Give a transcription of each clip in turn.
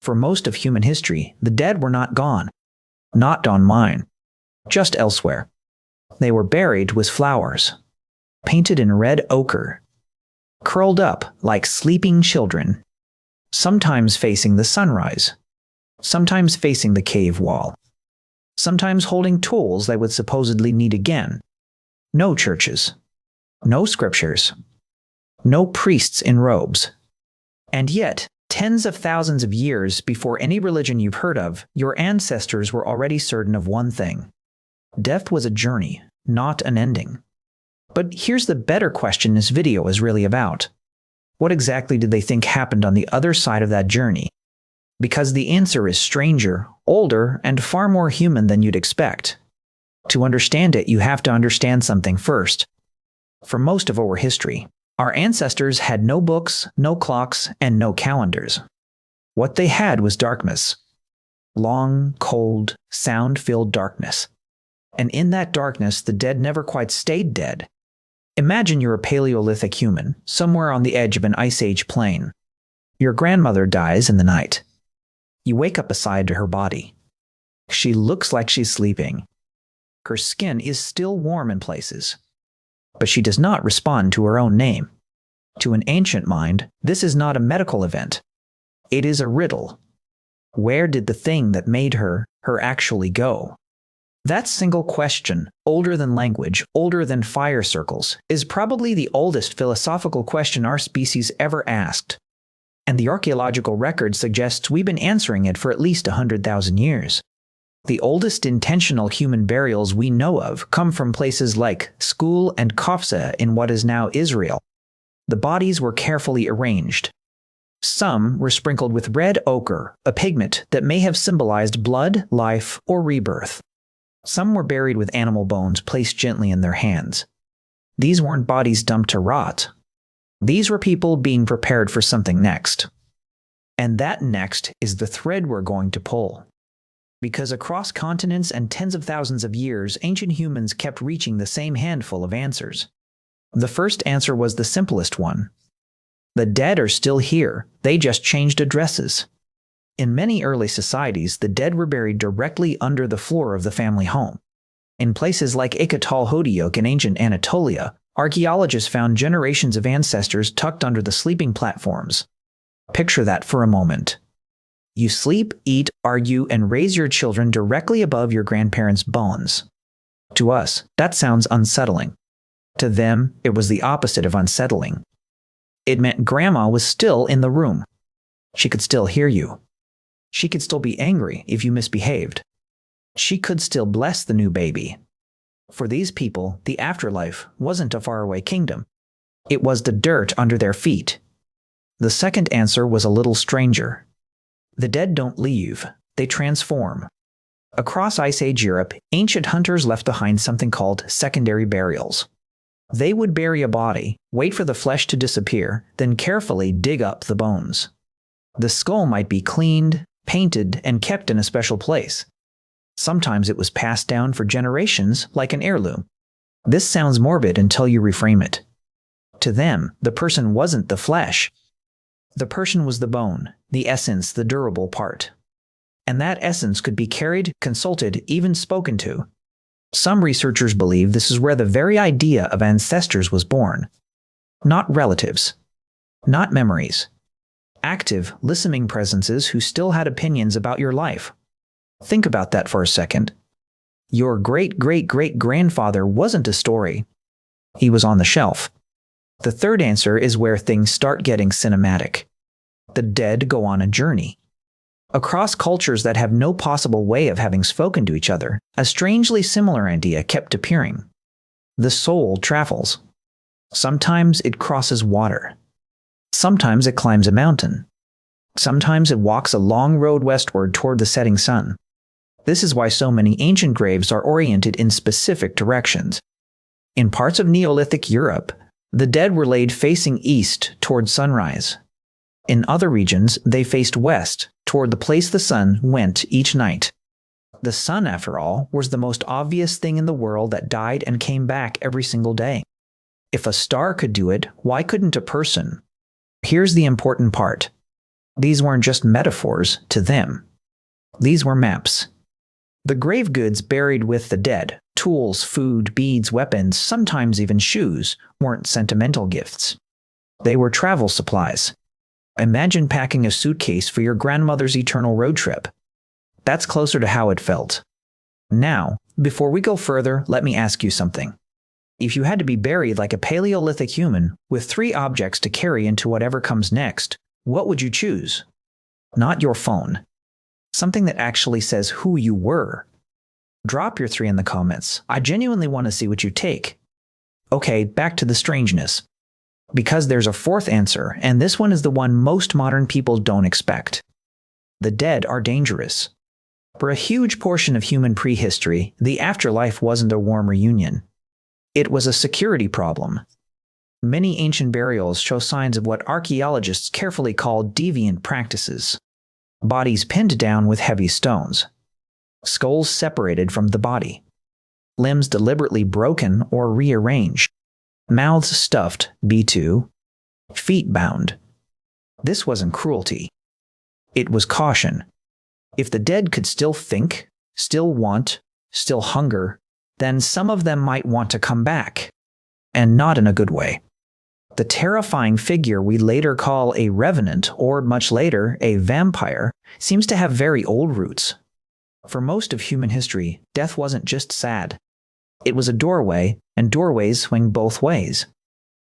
For most of human history, the dead were not gone. Not on mine. Just elsewhere. They were buried with flowers, painted in red ochre, curled up like sleeping children, sometimes facing the sunrise, sometimes facing the cave wall, sometimes holding tools they would supposedly need again. No churches, no scriptures, no priests in robes. And yet, tens of thousands of years before any religion you've heard of, your ancestors were already certain of one thing. Death was a journey, not an ending. But here's the better question this video is really about. What exactly did they think happened on the other side of that journey? Because the answer is stranger, older, and far more human than you'd expect. To understand it, you have to understand something first. For most of our history, our ancestors had no books, no clocks, and no calendars. What they had was darkness. Long, cold, sound-filled darkness. And in that darkness, the dead never quite stayed dead. Imagine you're a Paleolithic human, somewhere on the edge of an Ice Age plain. Your grandmother dies in the night. You wake up beside her body. She looks like she's sleeping. Her skin is still warm in places. But she does not respond to her own name. To an ancient mind, this is not a medical event. It is a riddle. Where did the thing that made her actually go? That single question, older than language, older than fire circles, is probably the oldest philosophical question our species ever asked. And the archaeological record suggests we've been answering it for at least 100,000 years. The oldest intentional human burials we know of come from places like Skul and Kafsa in what is now Israel. The bodies were carefully arranged. Some were sprinkled with red ochre, a pigment that may have symbolized blood, life, or rebirth. Some were buried with animal bones placed gently in their hands. These weren't bodies dumped to rot. These were people being prepared for something next. And that next is the thread we're going to pull. Because across continents and tens of thousands of years, ancient humans kept reaching the same handful of answers. The first answer was the simplest one. The dead are still here, they just changed addresses. In many early societies, the dead were buried directly under the floor of the family home. In places like Ekatol-Hodiok in ancient Anatolia, archaeologists found generations of ancestors tucked under the sleeping platforms. Picture that for a moment. You sleep, eat, argue, and raise your children directly above your grandparents' bones. To us, that sounds unsettling. To them, it was the opposite of unsettling. It meant Grandma was still in the room. She could still hear you. She could still be angry if you misbehaved. She could still bless the new baby. For these people, the afterlife wasn't a faraway kingdom. It was the dirt under their feet. The second answer was a little stranger. The dead don't leave, they transform. Across Ice Age Europe, ancient hunters left behind something called secondary burials. They would bury a body, wait for the flesh to disappear, then carefully dig up the bones. The skull might be cleaned, painted, and kept in a special place. Sometimes it was passed down for generations like an heirloom. This sounds morbid until you reframe it. To them, the person wasn't the flesh. The person was the bone, the essence, the durable part. And that essence could be carried, consulted, even spoken to. Some researchers believe this is where the very idea of ancestors was born. Not relatives. Not memories. Active, listening presences who still had opinions about your life. Think about that for a second. Your great-great-great-grandfather wasn't a story. He was on the shelf. The third answer is where things start getting cinematic. The dead go on a journey. Across cultures that have no possible way of having spoken to each other, a strangely similar idea kept appearing. The soul travels. Sometimes it crosses water. Sometimes it climbs a mountain. Sometimes it walks a long road westward toward the setting sun. This is why so many ancient graves are oriented in specific directions. In parts of Neolithic Europe, the dead were laid facing east toward sunrise. In other regions, they faced west, toward the place the sun went each night. The sun, after all, was the most obvious thing in the world that died and came back every single day. If a star could do it, why couldn't a person? Here's the important part. These weren't just metaphors to them. These were maps. The grave goods buried with the dead, tools, food, beads, weapons, sometimes even shoes, weren't sentimental gifts. They were travel supplies. Imagine packing a suitcase for your grandmother's eternal road trip. That's closer to how it felt. Now, before we go further, let me ask you something. If you had to be buried like a Paleolithic human with 3 objects to carry into whatever comes next, what would you choose? Not your phone. Something that actually says who you were. Drop your 3 in the comments. I genuinely want to see what you take. Okay, back to the strangeness. Because there's a 4th answer, and this one is the one most modern people don't expect. The dead are dangerous. For a huge portion of human prehistory, the afterlife wasn't a warm reunion. It was a security problem. Many ancient burials show signs of what archaeologists carefully call deviant practices. Bodies pinned down with heavy stones. Skulls separated from the body. Limbs deliberately broken or rearranged. Mouths stuffed, B2. Feet bound. This wasn't cruelty. It was caution. If the dead could still think, still want, still hunger, then some of them might want to come back. And not in a good way. The terrifying figure we later call a revenant, or much later, a vampire, seems to have very old roots. For most of human history, death wasn't just sad. It was a doorway, and doorways swing both ways.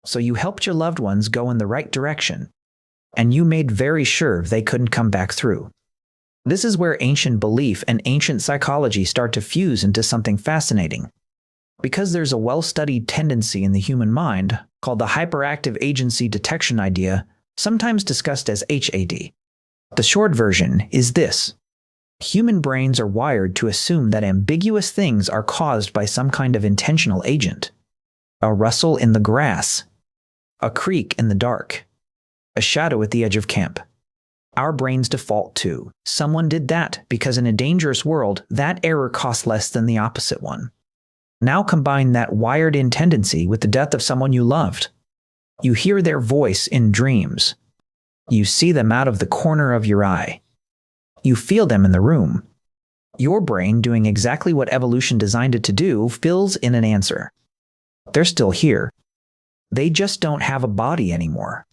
So you helped your loved ones go in the right direction, and you made very sure they couldn't come back through. This is where ancient belief and ancient psychology start to fuse into something fascinating. Because there's a well-studied tendency in the human mind, called the hyperactive agency detection idea, sometimes discussed as HAD. The short version is this. Human brains are wired to assume that ambiguous things are caused by some kind of intentional agent. A rustle in the grass. A creak in the dark. A shadow at the edge of camp. Our brains default to, someone did that because in a dangerous world, that error costs less than the opposite one. Now combine that wired-in tendency with the death of someone you loved. You hear their voice in dreams. You see them out of the corner of your eye. You feel them in the room. Your brain, doing exactly what evolution designed it to do, fills in an answer. They're still here. They just don't have a body anymore.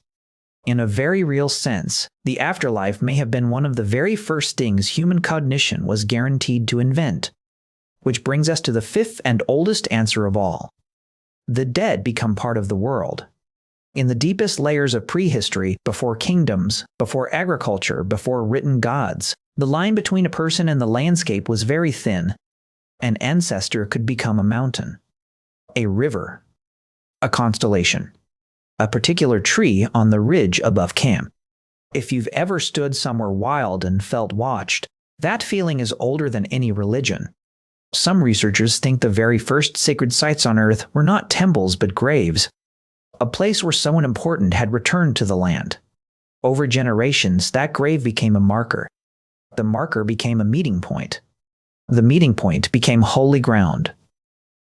In a very real sense, the afterlife may have been one of the very first things human cognition was guaranteed to invent. Which brings us to the 5th and oldest answer of all. The dead become part of the world. In the deepest layers of prehistory, before kingdoms, before agriculture, before written gods, the line between a person and the landscape was very thin. An ancestor could become a mountain, a river, a constellation, a particular tree on the ridge above camp. If you've ever stood somewhere wild and felt watched, that feeling is older than any religion. Some researchers think the very first sacred sites on Earth were not temples but graves, a place where someone important had returned to the land. Over generations, that grave became a marker. The marker became a meeting point. The meeting point became holy ground.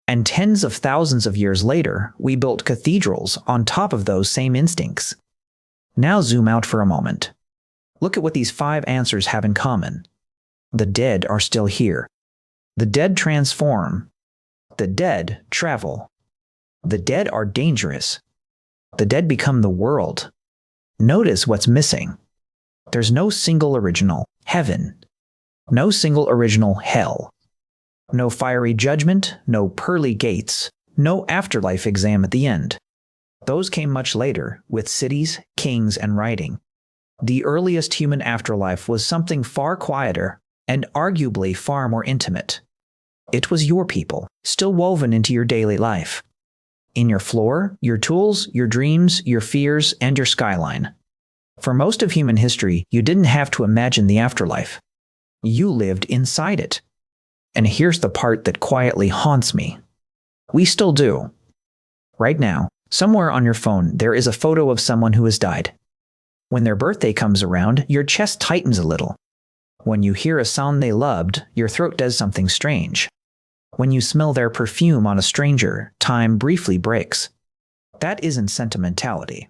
And tens of thousands of years later, we built cathedrals on top of those same instincts. Now zoom out for a moment. Look at what these 5 answers have in common. The dead are still here. The dead transform. The dead travel. The dead are dangerous. The dead become the world. Notice what's missing. There's no single original heaven. No single original hell. No fiery judgment, no pearly gates, no afterlife exam at the end. Those came much later, with cities, kings, and writing. The earliest human afterlife was something far quieter and arguably far more intimate. It was your people, still woven into your daily life. In your floor, your tools, your dreams, your fears, and your skyline. For most of human history, you didn't have to imagine the afterlife. You lived inside it. And here's the part that quietly haunts me. We still do. Right now, somewhere on your phone, there is a photo of someone who has died. When their birthday comes around, your chest tightens a little. When you hear a sound they loved, your throat does something strange. When you smell their perfume on a stranger, time briefly breaks. That isn't sentimentality.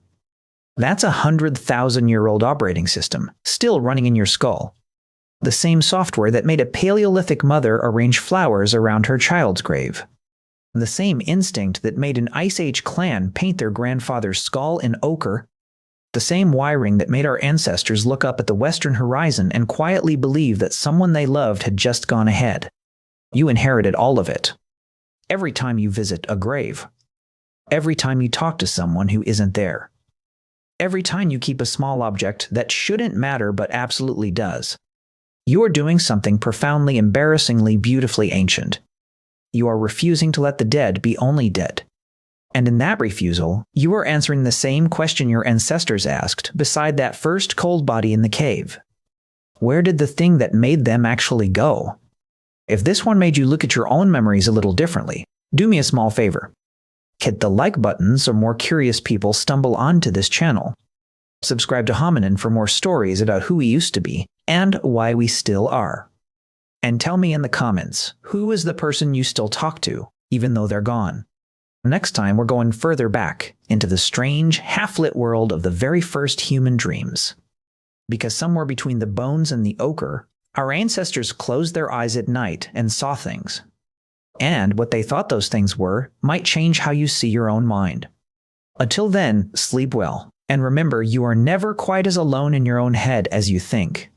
That's a 100,000-year-old operating system, still running in your skull. The same software that made a Paleolithic mother arrange flowers around her child's grave. The same instinct that made an Ice Age clan paint their grandfather's skull in ochre. The same wiring that made our ancestors look up at the western horizon and quietly believe that someone they loved had just gone ahead. You inherited all of it. Every time you visit a grave. Every time you talk to someone who isn't there. Every time you keep a small object that shouldn't matter but absolutely does. You are doing something profoundly, embarrassingly, beautifully ancient. You are refusing to let the dead be only dead. And in that refusal, you are answering the same question your ancestors asked beside that first cold body in the cave. Where did the thing that made them actually go? If this one made you look at your own memories a little differently, do me a small favor. Hit the like button so more curious people stumble onto this channel. Subscribe to Hominin for more stories about who we used to be and why we still are. And tell me in the comments, who is the person you still talk to, even though they're gone? Next time, we're going further back into the strange, half-lit world of the very first human dreams. Because somewhere between the bones and the ochre, our ancestors closed their eyes at night and saw things. And what they thought those things were might change how you see your own mind. Until then, sleep well, and remember you are never quite as alone in your own head as you think.